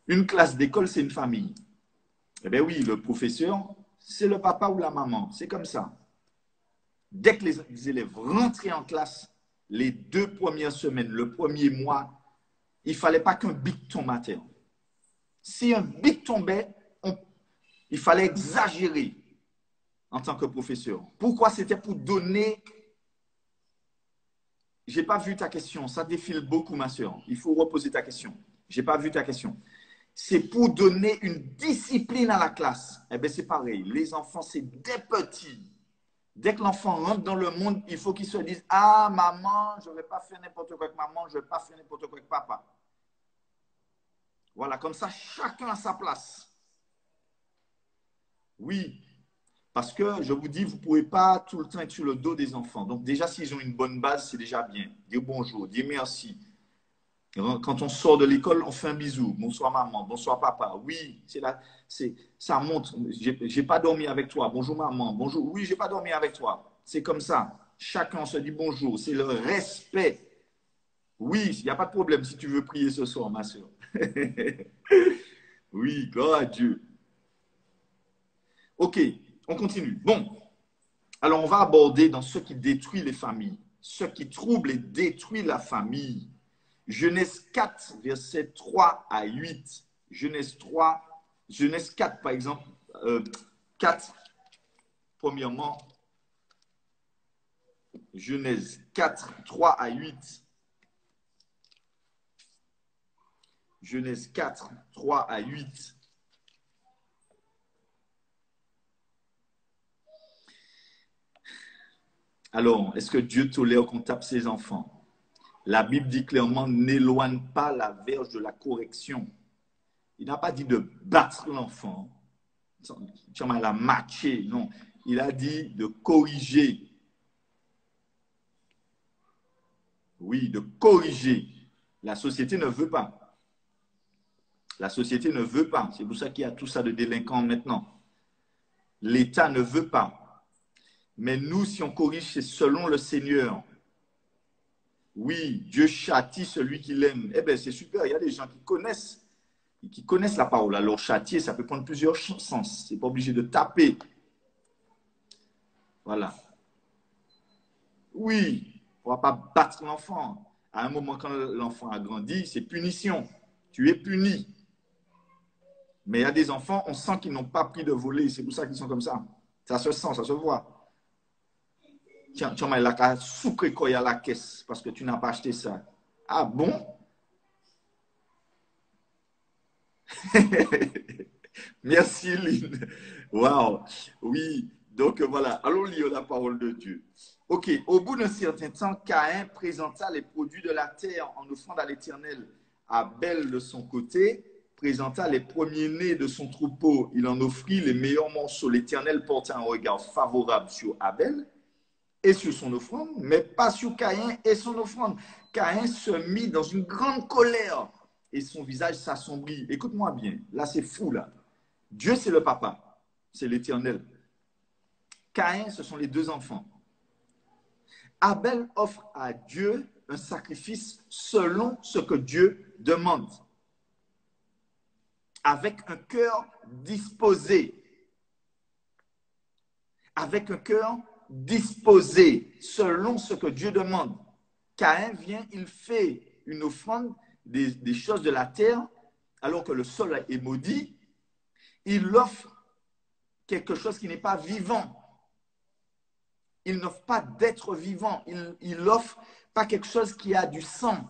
une classe d'école, c'est une famille. Eh bien oui, le professeur, c'est le papa ou la maman. C'est comme ça. Dès que les élèves rentraient en classe, les 2 premières semaines, le premier mois, il ne fallait pas qu'un bic tombe à terre. Si un bic tombait, il fallait exagérer en tant que professeur. Pourquoi? C'était pour donner... Je n'ai pas vu ta question. Ça défile beaucoup, ma soeur. Il faut reposer ta question. Je n'ai pas vu ta question. C'est pour donner une discipline à la classe. Eh bien, c'est pareil. Les enfants, c'est dès petits. Dès que l'enfant rentre dans le monde, il faut qu'il se dise: ah, maman, je ne vais pas faire n'importe quoi avec maman, je ne vais pas faire n'importe quoi avec papa. Voilà, comme ça, chacun a sa place. Oui, parce que je vous dis, vous ne pouvez pas tout le temps être sur le dos des enfants. Donc déjà, s'ils ont une bonne base, c'est déjà bien. Dire bonjour, dire merci. Quand on sort de l'école, on fait un bisou. Bonsoir maman, bonsoir papa. Oui, ça montre. J'ai pas dormi avec toi. Bonjour maman, bonjour. Oui, j'ai pas dormi avec toi. C'est comme ça. Chacun se dit bonjour. C'est le respect. Oui, il n'y a pas de problème si tu veux prier ce soir, ma soeur. Oui, gloire à Dieu. OK, on continue. Bon, alors on va aborder dans ce qui détruit les familles, ce qui trouble et détruit la famille. Genèse 4, versets 3 à 8. Genèse 4, par exemple, 4, premièrement, Genèse 4, 3 à 8. Genèse 4, 3 à 8. Alors, est-ce que Dieu tolère qu'on tape ses enfants? La Bible dit clairement: n'éloigne pas la verge de la correction. Il n'a pas dit de battre l'enfant, tu vas la matcher, non. Il a dit de corriger. Oui, de corriger. La société ne veut pas. La société ne veut pas. C'est pour ça qu'il y a tout ça de délinquants maintenant. L'État ne veut pas. Mais nous, si on corrige, c'est selon le Seigneur. Oui, Dieu châtie celui qu'il aime. Eh bien, c'est super. Il y a des gens qui connaissent la parole. Alors, châtier, ça peut prendre plusieurs sens. Ce n'est pas obligé de taper. Voilà. Oui, on ne va pas battre l'enfant. À un moment, quand l'enfant a grandi, c'est punition. Tu es puni. Mais il y a des enfants, on sent qu'ils n'ont pas pris de voler. C'est pour ça qu'ils sont comme ça. Ça se sent, ça se voit. Tiens, tu m'as la sucré quoi à la caisse parce que tu n'as pas acheté ça. Ah bon? Merci, Lynn. Waouh. Oui. Donc voilà, allons lire la parole de Dieu. OK. Au bout d'un certain temps, Caïn présenta les produits de la terre en offrande à l'Éternel. Abel, de son côté, présenta les premiers-nés de son troupeau. Il en offrit les meilleurs morceaux. L'Éternel porta un regard favorable sur Abel et sur son offrande, mais pas sur Caïn et son offrande. Caïn se mit dans une grande colère et son visage s'assombrit. Écoute-moi bien, là c'est fou là. Dieu c'est le papa, c'est l'Éternel. Caïn, ce sont les 2 enfants. Abel offre à Dieu un sacrifice selon ce que Dieu demande, avec un cœur disposé. Avec un cœur disposé, selon ce que Dieu demande. Caïn vient, il fait une offrande des choses de la terre, alors que le sol est maudit. Il offre quelque chose qui n'est pas vivant. Il n'offre pas d'être vivant. Il offre pas quelque chose qui a du sang.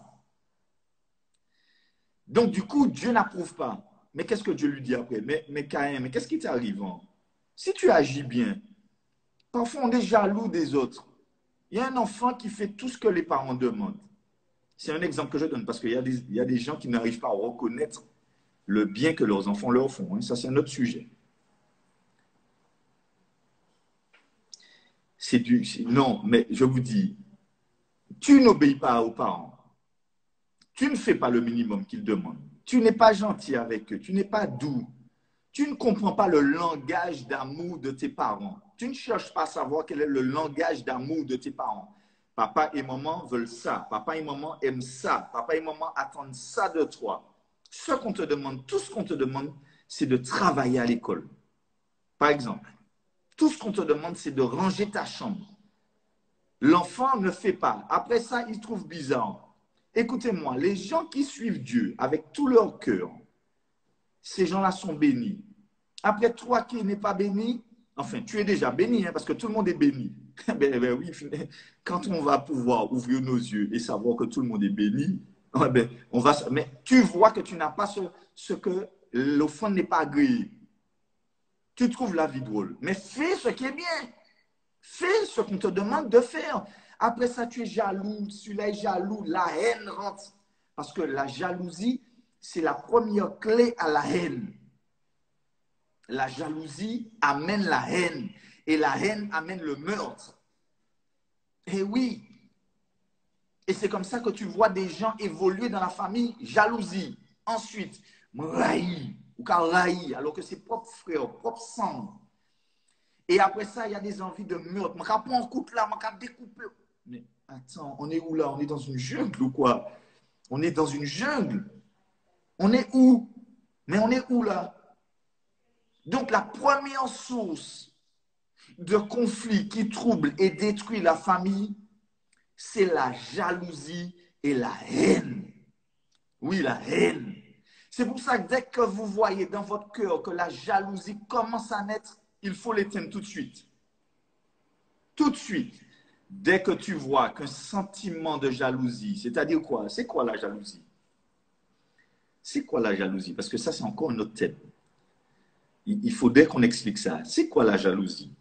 Donc, du coup, Dieu n'approuve pas. Mais qu'est-ce que Dieu lui dit après? Mais Caïn, mais qu'est-ce qui t'arrive? Si tu agis bien, parfois on est jaloux des autres. Il y a un enfant qui fait tout ce que les parents demandent. C'est un exemple que je donne parce qu'il y a des gens qui n'arrivent pas à reconnaître le bien que leurs enfants leur font. Ça, c'est un autre sujet. Non, mais je vous dis, tu n'obéis pas aux parents. Tu ne fais pas le minimum qu'ils demandent. Tu n'es pas gentil avec eux. Tu n'es pas doux. Tu ne comprends pas le langage d'amour de tes parents. Tu ne cherches pas à savoir quel est le langage d'amour de tes parents. Papa et maman veulent ça. Papa et maman aiment ça. Papa et maman attendent ça de toi. Ce qu'on te demande, tout ce qu'on te demande, c'est de travailler à l'école. Par exemple, tout ce qu'on te demande, c'est de ranger ta chambre. L'enfant ne fait pas. Après ça, il trouve bizarre. Écoutez-moi, les gens qui suivent Dieu avec tout leur cœur, ces gens-là sont bénis. Après, toi qui n'es pas béni, enfin, tu es déjà béni, parce que tout le monde est béni. Ben oui, quand on va pouvoir ouvrir nos yeux et savoir que tout le monde est béni, mais tu vois que tu n'as pas ce que l'offrande n'est pas agréée. Tu trouves la vie drôle. Mais fais ce qui est bien. Fais ce qu'on te demande de faire. Après ça, tu es jaloux, celui-là est jaloux, la haine rentre. Parce que la jalousie, c'est la première clé à la haine. La jalousie amène la haine. Et la haine amène le meurtre. Et oui. Et c'est comme ça que tu vois des gens évoluer dans la famille. Jalousie. Ensuite, raï, ou raï, alors que c'est propre frère, propre sang. Et après ça, il y a des envies de meurtre. Je vais prendre un coup là, je vais découper. Mais attends, on est où là? On est dans une jungle ou quoi? On est dans une jungle. On est où? Mais on est où là? Donc la première source de conflit qui trouble et détruit la famille, c'est la jalousie et la haine. Oui, la haine. C'est pour ça que dès que vous voyez dans votre cœur que la jalousie commence à naître, il faut l'éteindre tout de suite. Tout de suite. Dès que tu vois qu'un sentiment de jalousie, c'est-à-dire quoi? C'est quoi la jalousie? C'est quoi la jalousie? Parce que ça, c'est encore une autre thème. Il faudrait qu'on explique ça. C'est quoi la jalousie?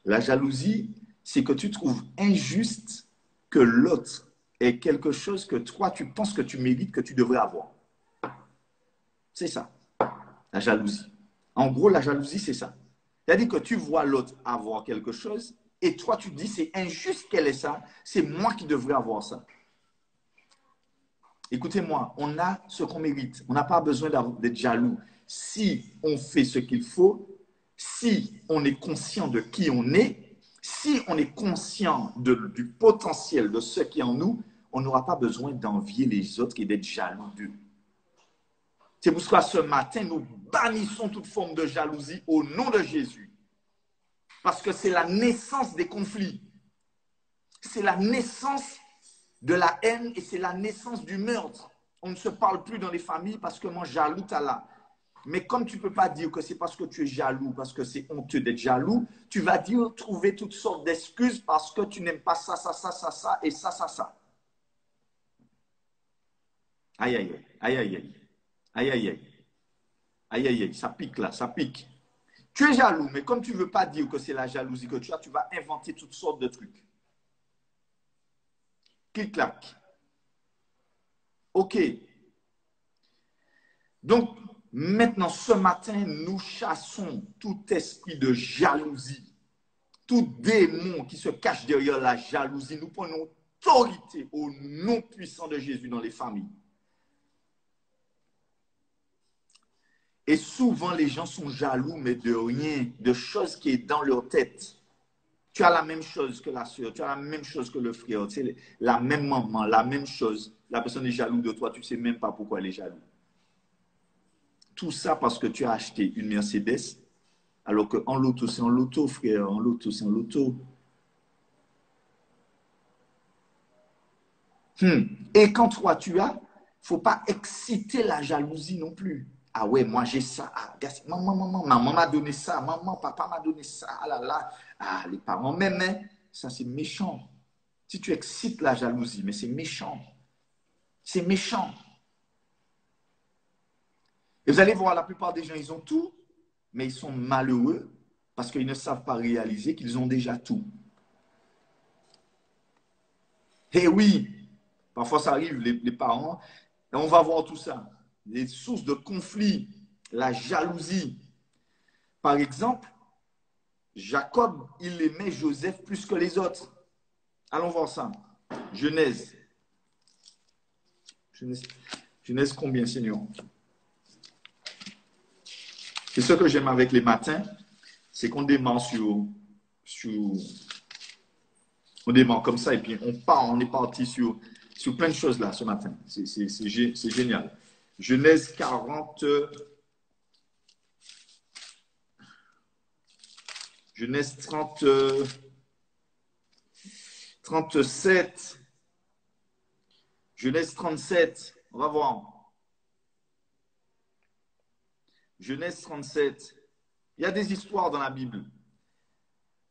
La jalousie, c'est que tu trouves injuste que l'autre ait quelque chose que toi, tu penses que tu mérites, que tu devrais avoir. C'est ça, la jalousie. En gros, la jalousie, c'est ça. C'est-à-dire que tu vois l'autre avoir quelque chose et toi, tu te dis, c'est injuste qu'elle ait ça, c'est moi qui devrais avoir ça. Écoutez-moi, on a ce qu'on mérite. On n'a pas besoin d'être jaloux. Si on fait ce qu'il faut, si on est conscient de qui on est, si on est conscient du potentiel de ce qui est en nous, on n'aura pas besoin d'envier les autres et d'être jaloux d'eux. C'est pour ça que ce matin, nous bannissons toute forme de jalousie au nom de Jésus. Parce que c'est la naissance des conflits. C'est la naissance de la haine et c'est la naissance du meurtre. On ne se parle plus dans les familles parce que moi, jaloux, t'as là. Mais comme tu ne peux pas dire que c'est parce que tu es jaloux, parce que c'est honteux d'être jaloux, tu vas dire, trouver toutes sortes d'excuses parce que tu n'aimes pas ça, ça, ça, ça, ça et ça, ça, ça. Aïe, aïe, aïe, aïe, aïe, aïe, aïe, aïe, aïe, aïe, aïe, ça pique là, ça pique. Tu es jaloux, mais comme tu ne veux pas dire que c'est la jalousie que tu vas inventer toutes sortes de trucs. Clic-clac. OK. Donc, maintenant, ce matin, nous chassons tout esprit de jalousie, tout démon qui se cache derrière la jalousie. Nous prenons autorité au nom puissant de Jésus dans les familles. Et souvent, les gens sont jaloux, mais de rien, de choses qui est dans leur tête. Tu as la même chose que la soeur, tu as la même chose que le frère, tu sais, la même maman, la même chose. La personne est jalouse de toi, tu ne sais même pas pourquoi elle est jalouse. Tout ça parce que tu as acheté une Mercedes, alors qu'en loto, c'est en loto, frère, en loto, c'est en loto. Et quand toi, tu as, il ne faut pas exciter la jalousie non plus. Ah ouais, moi j'ai ça. Ah, maman m'a donné ça. Maman, papa m'a donné ça. Ah là là. Ah, les parents m'aiment. Ça, c'est méchant. Si tu excites la jalousie, mais c'est méchant. C'est méchant. Et vous allez voir, la plupart des gens, ils ont tout, mais ils sont malheureux parce qu'ils ne savent pas réaliser qu'ils ont déjà tout. Et oui, parfois ça arrive, les parents, et on va voir tout ça. Les sources de conflit, la jalousie. Par exemple, Jacob, il aimait Joseph plus que les autres. Allons voir ça. Genèse. Genèse combien, Seigneur? C'est ce que j'aime avec les matins, c'est qu'on démarre on démarre comme ça et puis on est parti sur plein de choses là ce matin. C'est génial. Genèse 40, Genèse 30, 37, Genèse 37, on va voir. Genèse 37, il y a des histoires dans la Bible,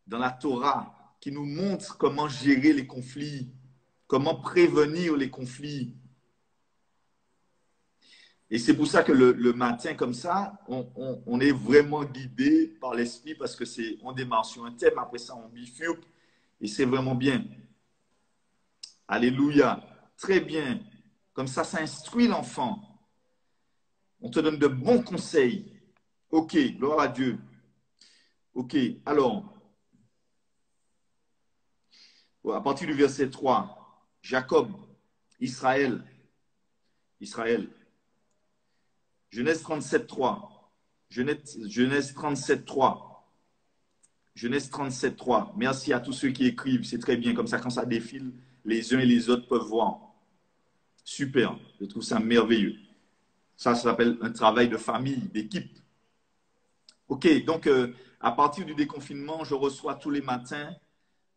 dans la Torah, qui nous montrent comment gérer les conflits, comment prévenir les conflits. Et c'est pour ça que le matin, comme ça, on est vraiment guidé par l'esprit parce que on démarre sur un thème, après ça, on bifurque et c'est vraiment bien. Alléluia. Très bien. Comme ça instruit l'enfant. On te donne de bons conseils. Ok, gloire à Dieu. Ok, alors, à partir du verset 3, Jacob, Israël. Genèse 37, 3. Genèse 37, 3. Genèse 37, 3. Merci à tous ceux qui écrivent. C'est très bien. Comme ça, quand ça défile, les uns et les autres peuvent voir. Super. Je trouve ça merveilleux. Ça s'appelle un travail de famille, d'équipe. OK. Donc, à partir du déconfinement, je reçois tous les matins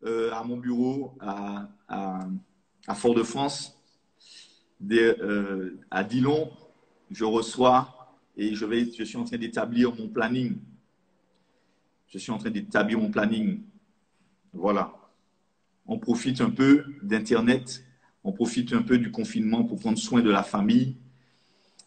à mon bureau à Fort-de-France, à Dillon. Je reçois et je suis en train d'établir mon planning. Je suis en train d'établir mon planning. Voilà. On profite un peu d'Internet, on profite un peu du confinement pour prendre soin de la famille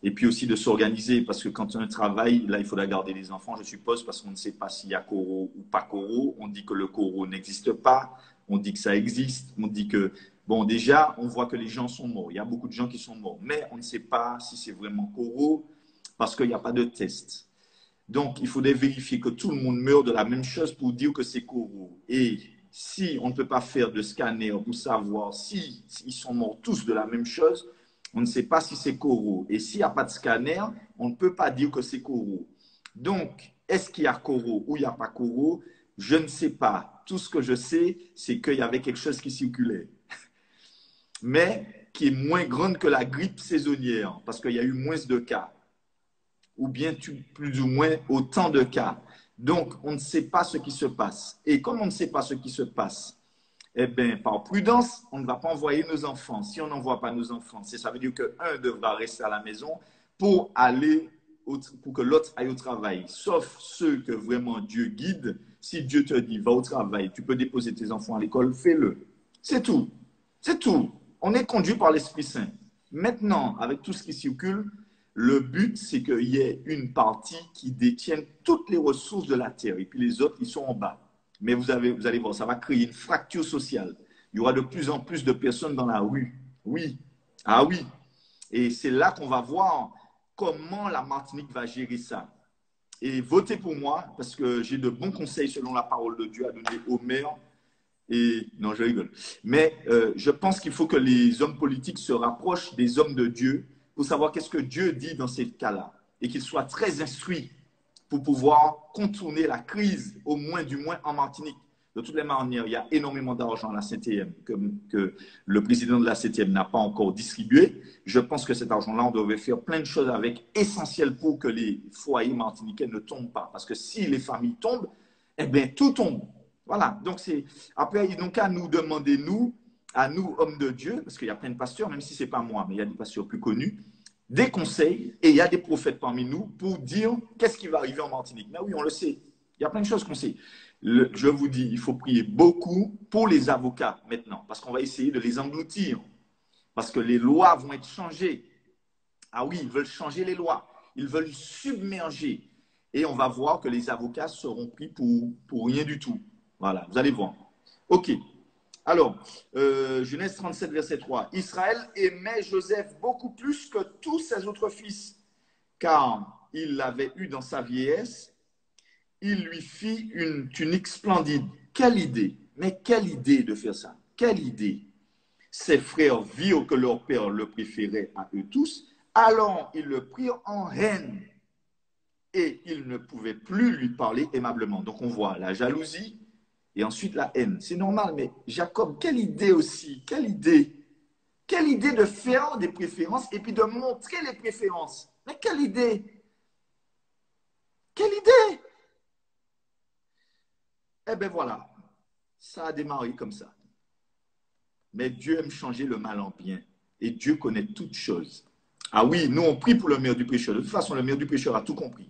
et puis aussi de s'organiser parce que quand on a un travail, là, il faudra garder les enfants, je suppose, parce qu'on ne sait pas s'il y a coro ou pas coro. On dit que le coro n'existe pas, on dit que ça existe, on dit que, bon, déjà, on voit que les gens sont morts. Il y a beaucoup de gens qui sont morts, mais on ne sait pas si c'est vraiment coro parce qu'il n'y a pas de test. Donc, il faudrait vérifier que tout le monde meurt de la même chose pour dire que c'est coro. Et si on ne peut pas faire de scanner pour savoir s'ils sont morts tous de la même chose, on ne sait pas si c'est coro. Et s'il n'y a pas de scanner, on ne peut pas dire que c'est coro. Donc, est-ce qu'il y a coro ou il n'y a pas coro? Je ne sais pas. Tout ce que je sais, c'est qu'il y avait quelque chose qui circulait. Mais qui est moins grande que la grippe saisonnière, parce qu'il y a eu moins de cas. Ou bien plus ou moins autant de cas. Donc, on ne sait pas ce qui se passe. Et comme on ne sait pas ce qui se passe, eh bien, par prudence, on ne va pas envoyer nos enfants. Si on n'envoie pas nos enfants, ça veut dire qu'un devra rester à la maison pour que l'autre aille au travail. Sauf ceux que vraiment Dieu guide. Si Dieu te dit, va au travail, tu peux déposer tes enfants à l'école, fais-le. C'est tout. C'est tout. On est conduit par l'Esprit Saint. Maintenant, avec tout ce qui circule, le but, c'est qu'il y ait une partie qui détienne toutes les ressources de la terre et puis les autres, ils sont en bas. Mais vous allez voir, ça va créer une fracture sociale. Il y aura de plus en plus de personnes dans la rue. Oui. Ah oui. Et c'est là qu'on va voir comment la Martinique va gérer ça. Et votez pour moi parce que j'ai de bons conseils selon la parole de Dieu à donner aux maires. Et non, je rigole. Mais je pense qu'il faut que les hommes politiques se rapprochent des hommes de Dieu pour savoir qu'est-ce que Dieu dit dans ces cas-là et qu'ils soient très instruits pour pouvoir contourner la crise, du moins en Martinique. De toutes les manières, il y a énormément d'argent à la CTM que le président de la CTM n'a pas encore distribué. Je pense que cet argent-là, on devrait faire plein de choses avec, essentiel pour que les foyers martiniquais ne tombent pas. Parce que si les familles tombent, eh bien, tout tombe. Voilà. Donc, après, ils n'ont qu'à nous demander, à nous, hommes de Dieu, parce qu'il y a plein de pasteurs, même si ce n'est pas moi, mais il y a des pasteurs plus connus, des conseils, et il y a des prophètes parmi nous pour dire qu'est-ce qui va arriver en Martinique. Mais oui, on le sait. Il y a plein de choses qu'on sait. Je vous dis, il faut prier beaucoup pour les avocats maintenant, parce qu'on va essayer de les engloutir, parce que les lois vont être changées. Ah oui, ils veulent changer les lois, ils veulent submerger. Et on va voir que les avocats seront pris pour rien du tout. Voilà, vous allez voir. OK. Alors, Genèse 37, verset 3. Israël aimait Joseph beaucoup plus que tous ses autres fils, car il l'avait eu dans sa vieillesse. Il lui fit une tunique splendide. Quelle idée! Mais quelle idée de faire ça! Quelle idée! Ses frères virent que leur père le préférait à eux tous. Alors, ils le prirent en haine et ils ne pouvaient plus lui parler aimablement. Donc, on voit la jalousie et ensuite la haine. C'est normal, mais Jacob, quelle idée aussi! Quelle idée! Quelle idée de faire des préférences et puis de montrer les préférences! Mais quelle idée! Quelle idée! Eh bien voilà, ça a démarré comme ça. Mais Dieu aime changer le mal en bien. Et Dieu connaît toutes choses. Ah oui, nous on prie pour le meilleur du pécheur. De toute façon, le meilleur du pécheur a tout compris.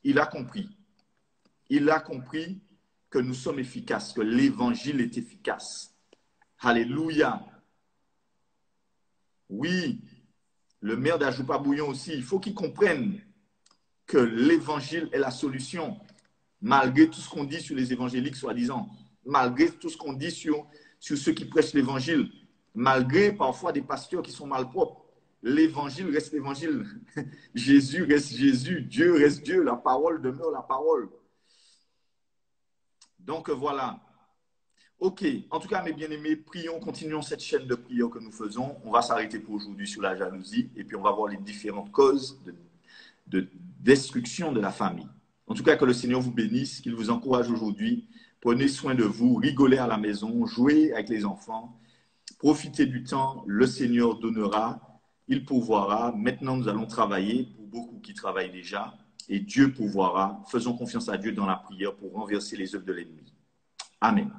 Il a compris. Il a compris que nous sommes efficaces, que l'évangile est efficace. Alléluia. Oui, le maire d'Ajoupa Bouillon aussi, il faut qu'il comprenne que l'évangile est la solution. Malgré tout ce qu'on dit sur les évangéliques, soi-disant, malgré tout ce qu'on dit sur ceux qui prêchent l'évangile, malgré parfois des pasteurs qui sont malpropres, l'évangile reste l'évangile. Jésus reste Jésus, Dieu reste Dieu, la parole demeure la parole. Donc voilà. Ok, en tout cas, mes bien-aimés, prions, continuons cette chaîne de prière que nous faisons. On va s'arrêter pour aujourd'hui sur la jalousie et puis on va voir les différentes causes de destruction de la famille. En tout cas, que le Seigneur vous bénisse, qu'il vous encourage aujourd'hui. Prenez soin de vous, rigolez à la maison, jouez avec les enfants, profitez du temps, le Seigneur donnera, il pourvoira. Maintenant, nous allons travailler pour beaucoup qui travaillent déjà et Dieu pourvoira. Faisons confiance à Dieu dans la prière pour renverser les œuvres de l'ennemi. Amen.